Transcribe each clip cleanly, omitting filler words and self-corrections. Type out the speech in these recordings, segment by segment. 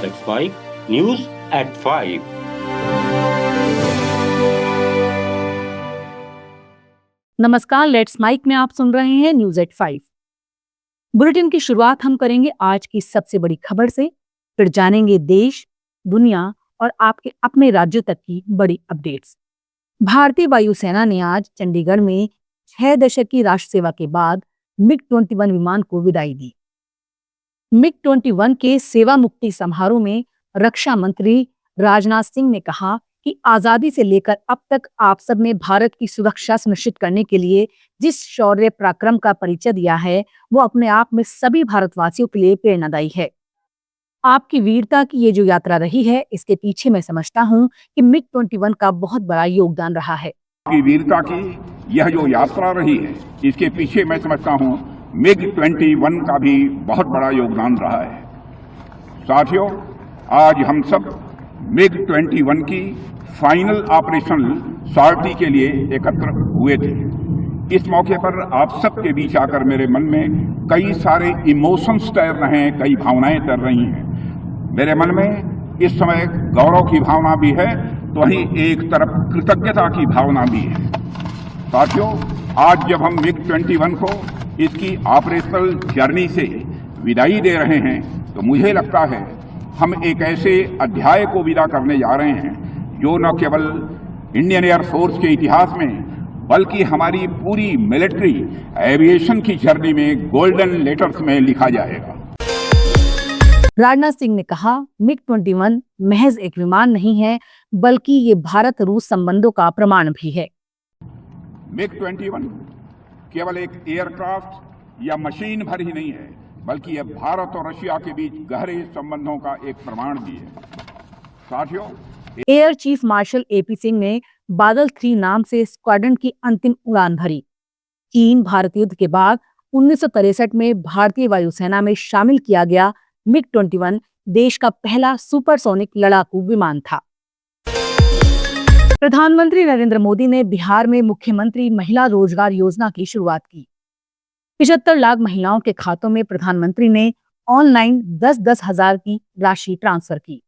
Let's Mike News at 5. नमस्कार, let's mic में आप सुन रहे हैं न्यूज एट 5। बुलेटिन की शुरुआत हम करेंगे आज की सबसे बड़ी खबर से, फिर जानेंगे देश, दुनिया और आपके अपने राज्यों तक की बड़ी अपडेट्स। भारतीय वायुसेना ने आज चंडीगढ़ में 6 दशक की राष्ट्र सेवा के बाद मिग-21 विमान को विदाई दी। मिग-21 के सेवा मुक्ति समारोह में रक्षा मंत्री राजनाथ सिंह ने कहा कि आजादी से लेकर अब तक आप सब ने भारत की सुरक्षा सुनिश्चित करने के लिए जिस शौर्य पराक्रम का परिचय दिया है, वो अपने आप में सभी भारतवासियों के लिए प्रेरणादायी है। आपकी वीरता की ये जो यात्रा रही है, इसके पीछे मैं समझता हूँ कि मिग-21 का बहुत बड़ा योगदान रहा है। आपकी वीरता की यह जो यात्रा रही है, इसके पीछे मैं समझता हूँ मिग-21 का भी बहुत बड़ा योगदान रहा है। साथियों, आज हम सब मिग-21 की फाइनल ऑपरेशनल सॉर्टी के लिए एकत्र हुए थे। इस मौके पर आप सबके बीच आकर मेरे मन में कई सारे इमोशंस तैर रहे हैं, कई भावनाएं तैर रही हैं। मेरे मन में इस समय गौरव की भावना भी है, तो वहीं एक तरफ कृतज्ञता की भावना भी है। साथियों, आज जब हम मिग-21 को इसकी ऑपरेशनल जर्नी से विदाई दे रहे हैं, तो मुझे लगता है हम एक ऐसे अध्याय को विदा करने जा रहे हैं जो न केवल इंडियन एयरफोर्स के इतिहास में, बल्कि हमारी पूरी मिलिट्री एविएशन की जर्नी में गोल्डन लेटर्स में लिखा जाएगा। राजनाथ सिंह ने कहा, मिग-21 महज एक विमान नहीं है, बल्कि ये भारत रूस संबंधों का प्रमाण भी है। मिग-21 केवल एक एयरक्राफ्ट या मशीन भर ही नहीं है, बल्कि यह भारत और रशिया के बीच गहरे संबंधों का एक प्रमाण भी है। साथियों, air chief marshal AP Singh ने बादल 3 नाम से स्क्वाड्रन की अंतिम उड़ान भरी। चीन भारत युद्ध के बाद 1963 में भारतीय वायुसेना में शामिल किया गया मिग-21 देश का पहला सुपरसोनिक लड़ाकू विमान था। प्रधानमंत्री नरेंद्र मोदी ने बिहार में मुख्यमंत्री महिला रोजगार योजना की शुरुआत की। 75 लाख महिलाओं के खातों में प्रधानमंत्री ने ऑनलाइन 10-10 हजार की राशि ट्रांसफर की।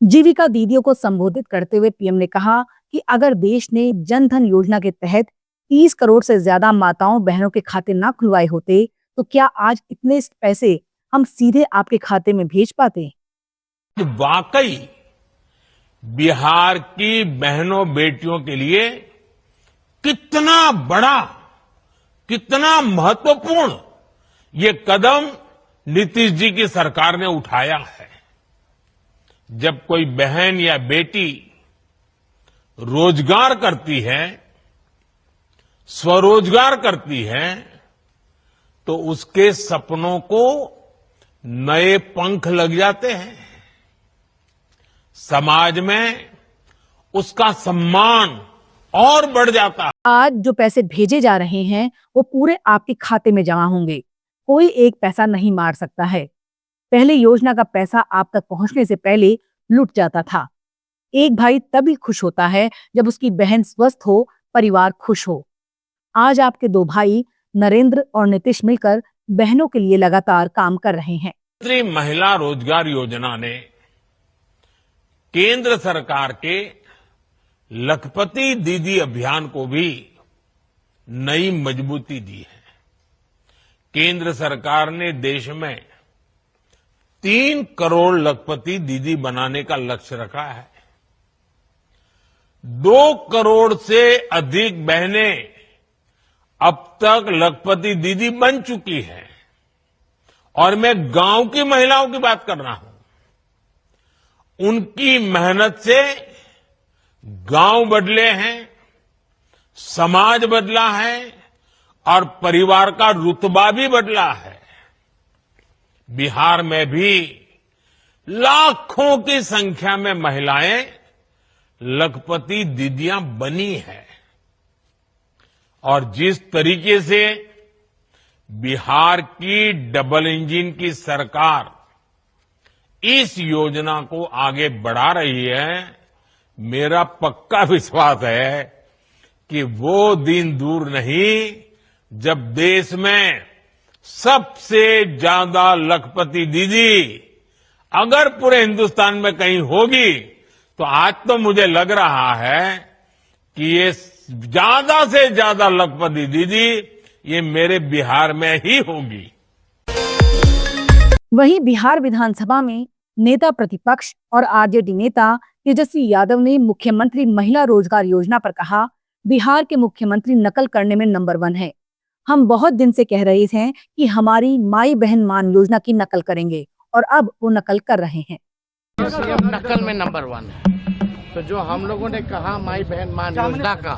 जीविका दीदियों को संबोधित करते हुए पीएम ने कहा कि अगर देश ने जन धन योजना के तहत 30 करोड़ से ज्यादा माताओं बहनों के खाते ना खुलवाए होते, तो क्या आज इतने पैसे हम सीधे आपके खाते में भेज पाते? वाकई बिहार की बहनों बेटियों के लिए कितना बड़ा, कितना महत्वपूर्ण ये कदम नीतीश जी की सरकार ने उठाया है। जब कोई बहन या बेटी रोजगार करती है, स्वरोजगार करती है, तो उसके सपनों को नए पंख लग जाते हैं। समाज में उसका सम्मान और बढ़ जाता है। आज जो पैसे भेजे जा रहे हैं, वो पूरे आपके खाते में जमा होंगे। कोई एक पैसा नहीं मार सकता है। पहले योजना का पैसा आप तक पहुंचने से पहले लुट जाता था। एक भाई तभी खुश होता है जब उसकी बहन स्वस्थ हो, परिवार खुश हो। आज आपके 2 भाई नरेंद्र और नीतीश मिलकर बहनों के लिए लगातार काम कर रहे हैं। महिला रोजगार योजना ने केंद्र सरकार के लखपति दीदी अभियान को भी नई मजबूती दी है। केंद्र सरकार ने देश में 3 करोड़ लखपति दीदी बनाने का लक्ष्य रखा है। 2 करोड़ से अधिक बहनें अब तक लखपति दीदी बन चुकी हैं। और मैं गांव की महिलाओं की बात कर रहा हूं। उनकी मेहनत से गांव बदले हैं, समाज बदला है और परिवार का रुतबा भी बदला है। बिहार में भी लाखों की संख्या में महिलाएं लखपति दीदियां बनी हैं। और जिस तरीके से बिहार की डबल इंजन की सरकार इस योजना को आगे बढ़ा रही है, मेरा पक्का विश्वास है कि वो दिन दूर नहीं जब देश में सबसे ज्यादा लखपति दीदी अगर पूरे हिंदुस्तान में कहीं होगी तो आज तो मुझे लग रहा है कि ये ज्यादा से ज्यादा लखपति दीदी ये मेरे बिहार में ही होगी। वहीं बिहार विधानसभा में नेता प्रतिपक्ष और आरजेडी नेता तेजस्वी यादव ने मुख्यमंत्री महिला रोजगार योजना पर कहा, बिहार के मुख्यमंत्री नकल करने में नंबर 1 है। हम बहुत दिन से कह रहे थे कि हमारी माई बहन मान योजना की नकल करेंगे और अब वो नकल कर रहे हैं। सीएम नकल में नंबर 1 है। तो जो हम लोगों ने कहा माई बहन मान योजना का,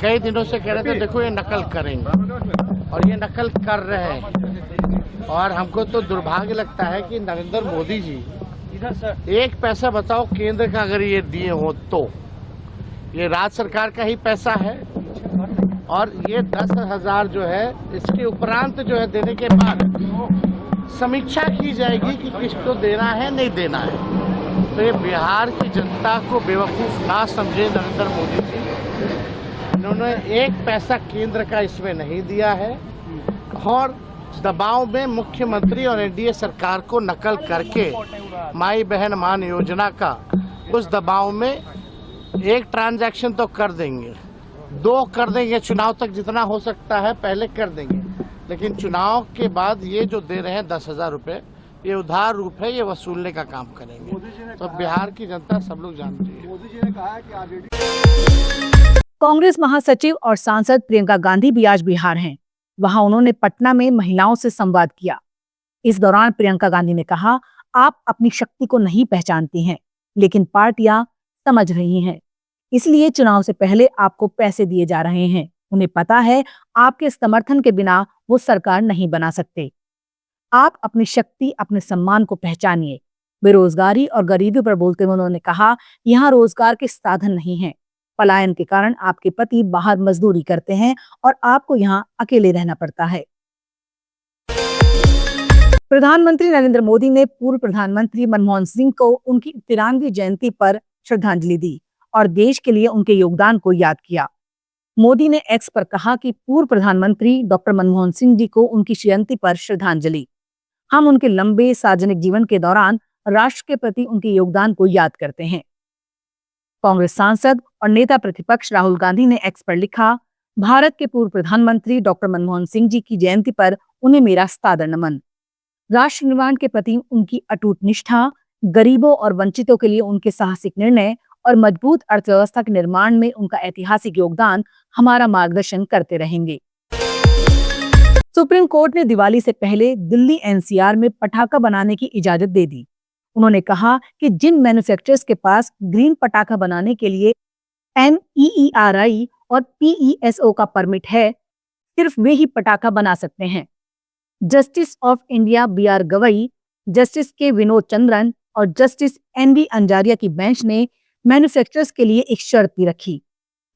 कई दिनों से कह रहे थे देखो ये नकल करेंगे और ये नकल कर रहे हैं। और हमको तो दुर्भाग्य लगता है कि नरेंद्र मोदी जी एक पैसा बताओ केंद्र का अगर ये दिए हो तो ये राज्य सरकार का ही पैसा है और ये 10,000 जो है इसके उपरांत जो है देने के बाद समीक्षा की जाएगी कि किसको देना है नहीं देना है। तो ये बिहार की जनता को बेवकूफ ना समझे नरेंद्र मोदी जी, इन्होंने एक पैसा केंद्र का इसमें नहीं दिया है और दबाव में मुख्यमंत्री और एनडीए सरकार को नकल करके माई बहन मान योजना का उस दबाव में एक ट्रांजैक्शन तो कर देंगे, 2 कर देंगे, चुनाव तक जितना हो सकता है पहले कर देंगे, लेकिन चुनाव के बाद ये जो दे रहे हैं 10,000 रुपए ये उधार रूप है, ये वसूलने का काम करेंगे। तो बिहार की जनता सब लोग जानती है। मोदी जी ने कहा कि कांग्रेस महासचिव और सांसद प्रियंका गांधी भी आज बिहार हैं। वहां उन्होंने पटना में महिलाओं से संवाद किया। इस दौरान प्रियंका गांधी ने कहा, आप अपनी शक्ति को नहीं पहचानती हैं, लेकिन पार्टियां समझ रही हैं, इसलिए चुनाव से पहले आपको पैसे दिए जा रहे हैं। उन्हें पता है आपके समर्थन के बिना वो सरकार नहीं बना सकते। आप अपनी शक्ति, अपने सम्मान को पहचानिए। बेरोजगारी और गरीबी पर बोलते हुए उन्होंने कहा, यहाँ रोजगार के साधन नहीं है। पलायन के कारण आपके पति बाहर मजदूरी करते हैं और आपको यहाँ अकेले रहना पड़ता है। प्रधानमंत्री नरेंद्र मोदी ने पूर्व प्रधानमंत्री मनमोहन सिंह को उनकी 93वीं जयंती पर श्रद्धांजलि दी और देश के लिए उनके योगदान को याद किया। मोदी ने एक्स पर कहा कि पूर्व प्रधानमंत्री डॉक्टर मनमोहन सिंह जी को उनकी जयंती पर श्रद्धांजलि। हम उनके लंबे सार्वजनिक जीवन के दौरान राष्ट्र के प्रति उनके योगदान को याद करते हैं। कांग्रेस सांसद और नेता प्रतिपक्ष राहुल गांधी ने एक्स पर लिखा, भारत के पूर्व प्रधानमंत्री डॉक्टर मनमोहन सिंह जी की जयंती पर उन्हें मेरा सादर नमन। राष्ट्र निर्माण के प्रति उनकी अटूट निष्ठा, गरीबों और वंचितों के लिए उनके साहसिक निर्णय और मजबूत अर्थव्यवस्था के निर्माण में उनका ऐतिहासिक योगदान हमारा मार्गदर्शन करते रहेंगे। सुप्रीम कोर्ट ने दिवाली से पहले दिल्ली एनसीआर में पटाखा बनाने की इजाजत दे दी। उन्होंने कहा कि जिन मैन्युफैक्चरर्स के पास ग्रीन पटाखा बनाने के लिए MEERI और PESO का परमिट है, सिर्फ वे ही पटाखा बना सकते हैं। Justice of India BR Gavai, justice के विनोद चंद्रन और जस्टिस NV अंजारिया की बेंच ने मैन्युफैक्चरर्स के लिए एक शर्त भी रखी।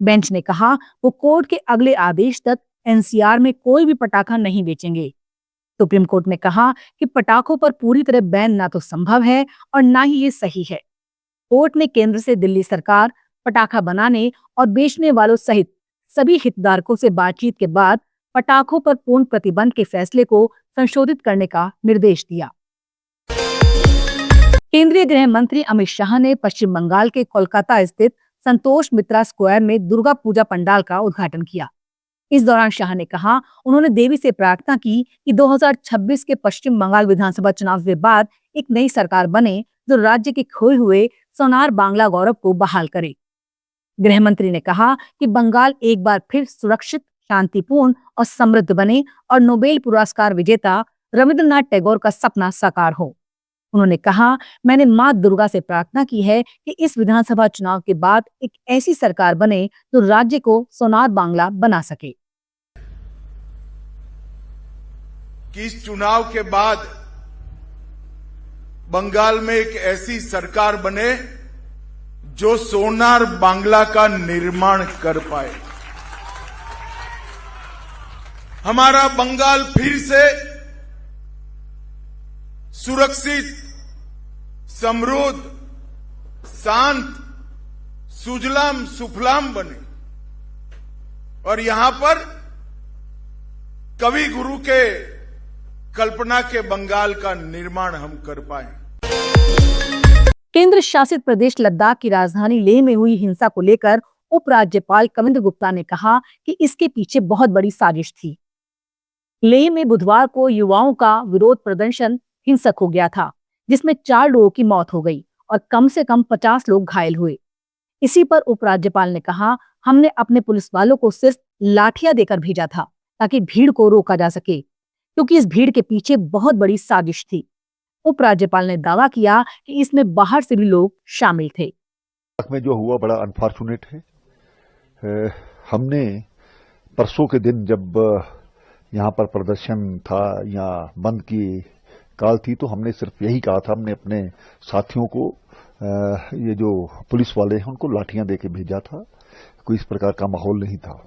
बेंच ने कहा वो कोर्ट के अगले आदेश तक एनसीआर में कोई भी पटाखा नहीं बेचेंगे। सुप्रीम कोर्ट ने कहा कि पटाखों पर पूरी तरह बैन ना तो संभव है और ना ही ये सही है। कोर्ट ने केंद्र से दिल्ली सरकार, पटाखा बनाने और बेचने वालों सहित सभी हितधारकों से बातचीत के बाद पटाखों पर पूर्ण प्रतिबंध के फैसले को संशोधित करने का निर्देश दिया। केंद्रीय गृह मंत्री अमित शाह ने पश्चिम बंगाल के कोलकाता स्थित संतोष मित्रा स्क्वायर में दुर्गा पूजा पंडाल का उद्घाटन किया। इस दौरान शाह ने कहा, उन्होंने देवी से प्रार्थना की कि 2026 के पश्चिम बंगाल विधानसभा चुनाव के बाद एक नई सरकार बने जो राज्य के खोए हुए सोनार बांग्ला गौरव को बहाल करे। गृह मंत्री ने कहा कि बंगाल एक बार फिर सुरक्षित, शांतिपूर्ण और समृद्ध बने और नोबेल पुरस्कार विजेता रविंद्रनाथ टैगोर का सपना साकार हो। उन्होंने कहा, मैंने मां दुर्गा से प्रार्थना की है कि इस विधानसभा चुनाव के बाद एक ऐसी सरकार बने जो राज्य को सोनार बांग्ला बना सके। कि इस चुनाव के बाद बंगाल में एक ऐसी सरकार बने जो सोनार बांग्ला का निर्माण कर पाए। हमारा बंगाल फिर से सुरक्षित, समृद्ध, शांत, सुजलाम सुफलाम बने और यहां पर कवि गुरु के कल्पना के बंगाल का निर्माण हम कर पाए। केंद्र शासित प्रदेश लद्दाख की राजधानी लेह में हुई हिंसा को लेकर उपराज्यपाल कविंद्र गुप्ता ने कहा कि इसके पीछे बहुत बड़ी साजिश थी। लेह में बुधवार को युवाओं का विरोध प्रदर्शन हिंसक हो गया था, जिसमें 4 लोगों की मौत हो गई और कम से कम 50 लोग घायल हुए। इसी पर उपराज्यपाल ने कहा, हमने अपने पुलिस वालों को सिर्फ लाठियां देकर भेजा था ताकि भीड़ को रोका जा सके, क्योंकि इस भीड़ के पीछे बहुत बड़ी साजिश थी। उपराज्यपाल ने दावा किया कि इसमें बाहर से भी लोग शामिल थे। में जो हुआ बड़ा अनफॉर्चुनेट है। हमने परसों के दिन जब यहाँ पर प्रदर्शन था या बंद की काल थी, तो हमने सिर्फ यही कहा था, हमने अपने साथियों को ये जो पुलिस वाले हैं उनको लाठियां देके भेजा था। कोई इस प्रकार का माहौल नहीं था।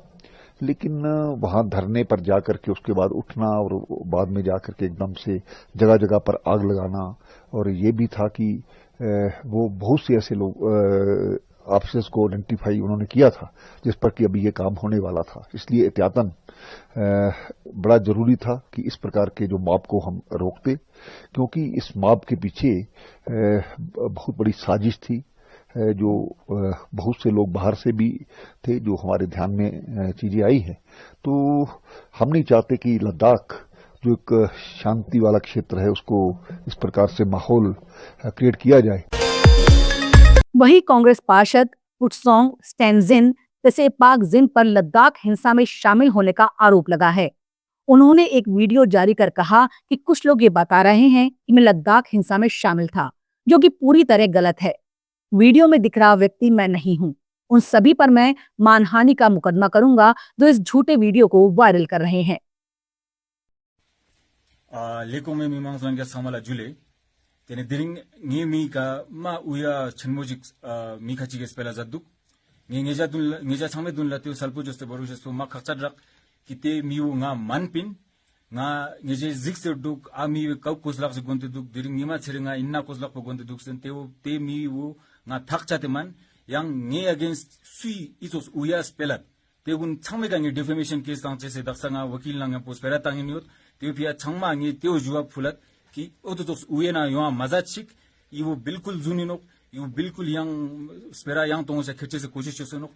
लेकिन वहां धरने पर जाकर के उसके बाद उठना और बाद में जाकर के एकदम से जगह जगह पर आग लगाना, और ये भी था कि वो बहुत से ऐसे लोग ऑफिसर्स को आइडेंटिफाई उन्होंने किया था जिस पर कि अभी ये काम होने वाला था। इसलिए एहतियातन बड़ा जरूरी था कि इस प्रकार के जो मॉब को हम रोकते, क्योंकि इस मॉब के पीछे बहुत बड़ी साजिश थी, जो बहुत से लोग बाहर से भी थे, जो हमारे ध्यान में चीजें आई हैं। तो हम नहीं चाहते कि लद्दाख जो एक शांति वाला क्षेत्र है उसको इस प्रकार से माहौल क्रिएट किया जाए। वहीं कांग्रेस पार्षद पुटसोंग स्टेनजिन तसेपाक जिन पर लद्दाख हिंसा में शामिल होने का आरोप लगा है। उन्होंने एक वीडियो जारी कर कहा कि कुछ लोग ये बता रहे हैं कि मैं लद्दाख हिंसा में शामिल था, जो कि पूरी तरह गलत है। वीडियो में दिख रहा व्यक्ति मैं नहीं हूं। उन सभी पर मैं मानहानि का मुकदमा करूंगा जो इस झूठे वीडियो को वायरल कर रहे हैं। लेको में मीमांसलांगे सामला जुले तेने दिरिंग nge mi ka ma uya chenmojik mi khachi ge spela zaduk ngeja changme dun lateu salpu joste boru jesto ma khachadrak kite miu nga manpin nga ngeje zikse duk ami kau koslak se gonte duk diring nima chiringa inna koslak po gonte duk sen teo te miu nga thakchate man yang nge against sui isos uya spelat tegun changme ga nge defamation case tang chese daksanga wakil nang pos pera tang niut teo pia changma nge teo juwa phulat कि ओतोस उयेना युवा मजाचिक इवो बिल्कुल जुनिनोक इवो बिल्कुल yang स्पेरा yang तोंग से खर्चे से कोशिश चसनोक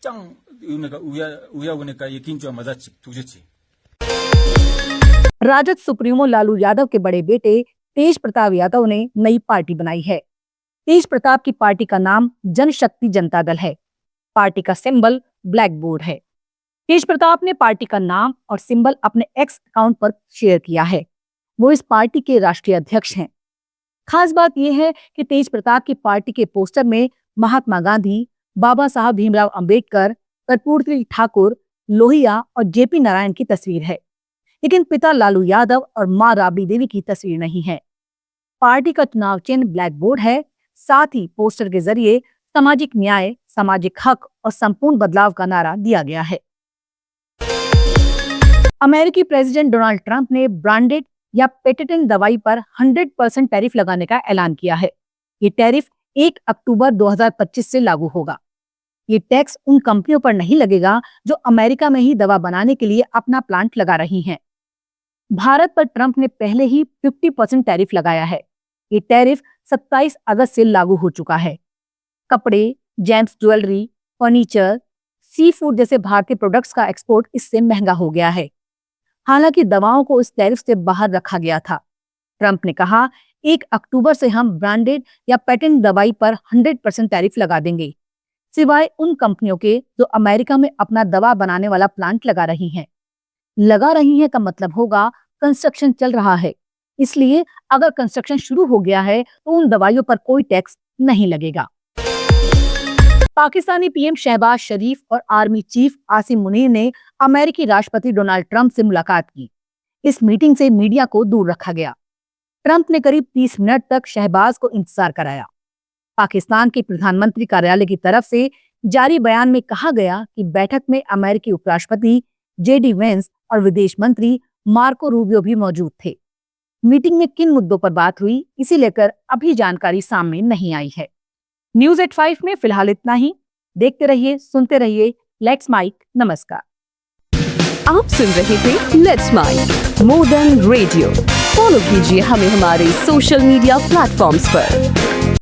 चांग उनेका उया उनेका यकीन जो मजाचिक तुझेची। राजद सुप्रीमो लालू यादव के बड़े बेटे तेज प्रताप यादव ने नई पार्टी बनाई है। तेज प्रताप की पार्टी का नाम जनशक्ति जनता दल है। पार्टी का सिंबल ब्लैक बोर्ड है। तेज प्रताप ने पार्टी का नाम और सिंबल अपने एक्स अकाउंट पर शेयर किया है। वो इस पार्टी के राष्ट्रीय अध्यक्ष हैं। खास बात यह है कि तेज प्रताप की पार्टी के पोस्टर में महात्मा गांधी, बाबा साहब भीमराव अंबेडकर, कर्पूरी ठाकुर, लोहिया और जेपी नारायण की तस्वीर है, लेकिन पिता लालू यादव और मां राबड़ी देवी की तस्वीर नहीं है। पार्टी का चुनाव चिन्ह ब्लैक बोर्ड है। साथ ही पोस्टर के जरिए सामाजिक न्याय, सामाजिक हक और संपूर्ण बदलाव का नारा दिया गया है। अमेरिकी प्रेसिडेंट डोनाल्ड ट्रंप ने ब्रांडेड या पेटेंट दवाई पर 100% टैरिफ लगाने का ऐलान किया है। ये टैरिफ 1 अक्टूबर 2025 से लागू होगा। ये टैक्स उन कंपनियों पर नहीं लगेगा जो अमेरिका में ही दवा बनाने के लिए अपना प्लांट लगा रही हैं। भारत पर ट्रंप ने पहले ही 50% टैरिफ लगाया है। ये टैरिफ 27 अगस्त से लागू हो चुका है। कपड़े, James jewellery, furniture, sea food जैसे भारतीय प्रोडक्ट्स का एक्सपोर्ट इससे महंगा हो गया है। हालांकि दवाओं को इस टैरिफ से बाहर रखा गया था। ट्रंप ने कहा 1 अक्टूबर से हम ब्रांडेड या पेटेंट दवाई पर 100% टैरिफ लगा देंगे, सिवाय उन कंपनियों के जो अमेरिका में अपना दवा बनाने वाला प्लांट लगा रही हैं। लगा रही हैं का मतलब होगा कंस्ट्रक्शन चल रहा है, इसलिए अगर कंस्ट्रक्शन शुरू हो गया है तो उन दवाइयों पर कोई टैक्स नहीं लगेगा। पाकिस्तानी पीएम शहबाज शरीफ और आर्मी चीफ आसिम मुनीर ने अमेरिकी राष्ट्रपति डोनाल्ड ट्रंप से मुलाकात की। इस मीटिंग से मीडिया को दूर रखा गया। ट्रंप ने करीब 30 मिनट तक शहबाज को इंतजार कराया। पाकिस्तान के प्रधानमंत्री कार्यालय की तरफ से जारी बयान में कहा गया कि बैठक में अमेरिकी उपराष्ट्रपति जेडी वेंस और विदेश मंत्री मार्को रूबियो भी मौजूद थे। मीटिंग में किन मुद्दों पर बात हुई, इसे लेकर अभी जानकारी सामने नहीं आई है। न्यूज एट 5 में फिलहाल इतना ही। देखते रहिए, सुनते रहिए लेट्स माइक। नमस्कार। आप सुन रहे थे let's mike more than radio. Follow कीजिए हमें हमारे सोशल मीडिया प्लेटफॉर्म्स पर।